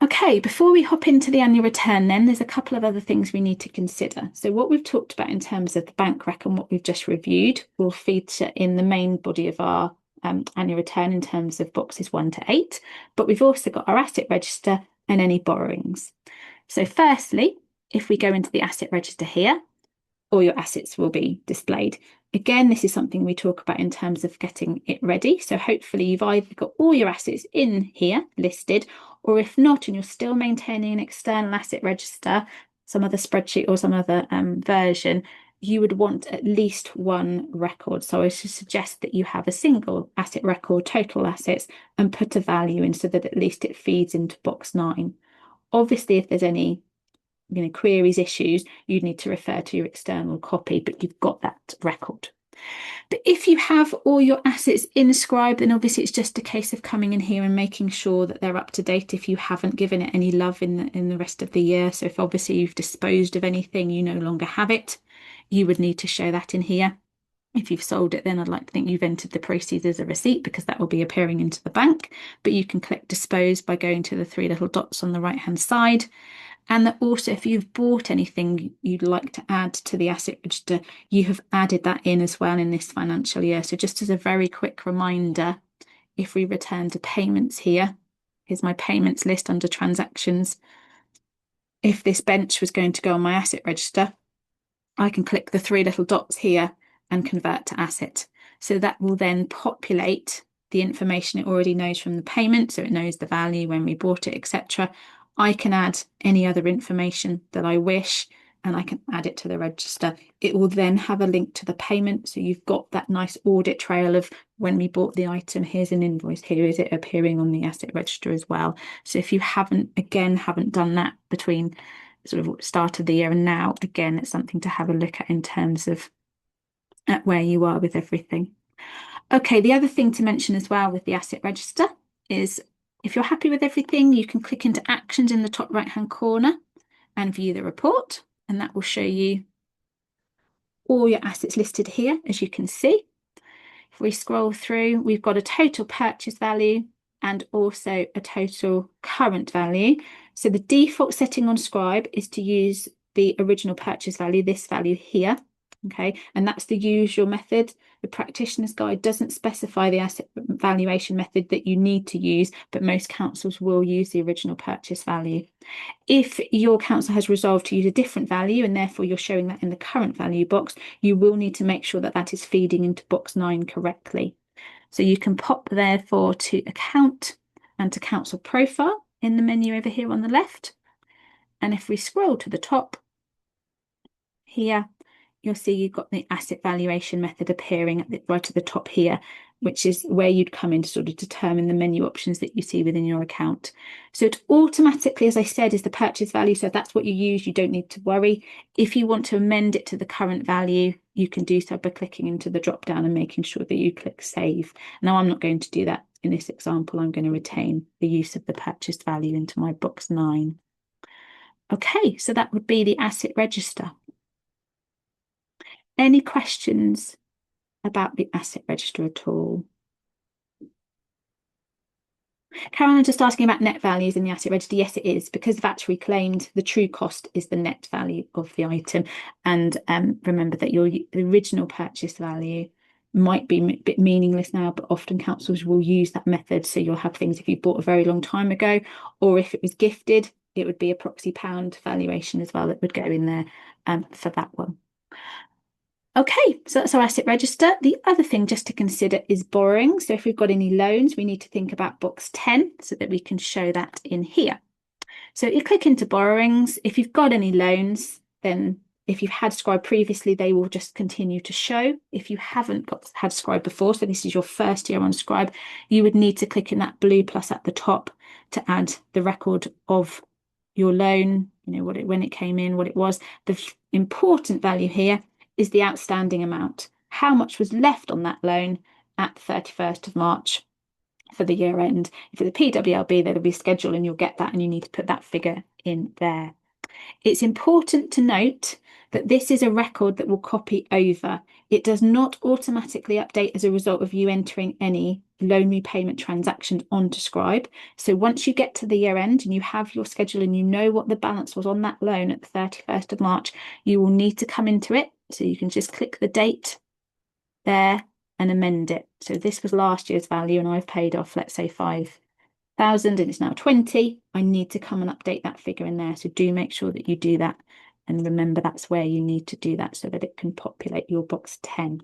Okay, before we hop into the annual return, then there's a couple of other things we need to consider. So, what we've talked about in terms of the bank rec and what we've just reviewed will feature in the main body of our annual return in terms of boxes 1 to 8. But we've also got our asset register and any borrowings. So, firstly, if we go into the asset register here, all your assets will be displayed. Again, this is something we talk about in terms of getting it ready. So hopefully you've either got all your assets in here listed, or if not, and you're still maintaining an external asset register, some other spreadsheet or some other version, you would want at least one record. So I should suggest that you have a single asset record, total assets, and put a value in so that at least it feeds into box 9. Obviously, if there's any queries, issues, you'd need to refer to your external copy, but you've got that record. But if you have all your assets inscribed, then obviously it's just a case of coming in here and making sure that they're up to date if you haven't given it any love in the rest of the year. So if obviously you've disposed of anything, you no longer have it, you would need to show that in here. If you've sold it, then I'd like to think you've entered the proceeds as a receipt because that will be appearing into the bank. But you can click dispose by going to the 3 little dots on the right hand side. And that also, if you've bought anything you'd like to add to the asset register, you have added that in as well in this financial year. So just as a very quick reminder, if we return to payments here, here's my payments list under transactions. If this bench was going to go on my asset register, I can click the 3 little dots here and convert to asset. So that will then populate the information it already knows from the payment. So it knows the value, when we bought it, etc. I can add any other information that I wish, and I can add it to the register. It will then have a link to the payment. So you've got that nice audit trail of when we bought the item, here's an invoice, here is it appearing on the asset register as well. So if you haven't done that between sort of start of the year and now, again, it's something to have a look at in terms of at where you are with everything. Okay, the other thing to mention as well with the asset register is if you're happy with everything, you can click into actions in the top right hand corner and view the report, and that will show you all your assets listed here, as you can see. If we scroll through, we've got a total purchase value and also a total current value. So the default setting on Scribe is to use the original purchase value, this value here. Okay, and that's the usual method. The practitioner's guide doesn't specify the asset valuation method that you need to use, but most councils will use the original purchase value. If your council has resolved to use a different value and therefore you're showing that in the current value box, you will need to make sure that that is feeding into box 9 correctly. So you can pop therefore to account and to council profile in the menu over here on the left. And if we scroll to the top here, you'll see you've got the asset valuation method appearing right at the top here, which is where you'd come in to sort of determine the menu options that you see within your account. So it automatically, as I said, is the purchase value. So if that's what you use, you don't need to worry. If you want to amend it to the current value, you can do so by clicking into the drop down and making sure that you click save. Now, I'm not going to do that in this example. I'm going to retain the use of the purchase value into my box 9. Okay, so that would be the asset register. Any questions about the asset register at all? Caroline just asking about net values in the asset register. Yes, it is, because VAT reclaimed, the true cost is the net value of the item. And remember that your original purchase value might be a bit meaningless now, but often councils will use that method. So you'll have things if you bought a very long time ago, or if it was gifted, it would be a proxy pound valuation as well that would go in there for that one. Okay, so that's our asset register. The other thing just to consider is borrowing. So if we've got any loans, we need to think about box 10 so that we can show that in here. So you click into borrowings. If you've got any loans, then if you've had Scribe previously, they will just continue to show. If you haven't had Scribe before, so this is your first year on Scribe, you would need to click in that blue plus at the top to add the record of your loan, when it came in, what it was. The important value here is the outstanding amount. How much was left on that loan at the 31st of March for the year end? If it's a PWLB, there'll be a schedule and you'll get that, and you need to put that figure in there. It's important to note that this is a record that will copy over. It does not automatically update as a result of you entering any loan repayment transactions onto Scribe. So once you get to the year end and you have your schedule and you know what the balance was on that loan at the 31st of March, you will need to come into it. So you can just click the date there and amend it. So this was last year's value and I've paid off, let's say 5,000 and it's now 20. I need to come and update that figure in there. So do make sure that you do that. And remember, that's where you need to do that so that it can populate your box 10.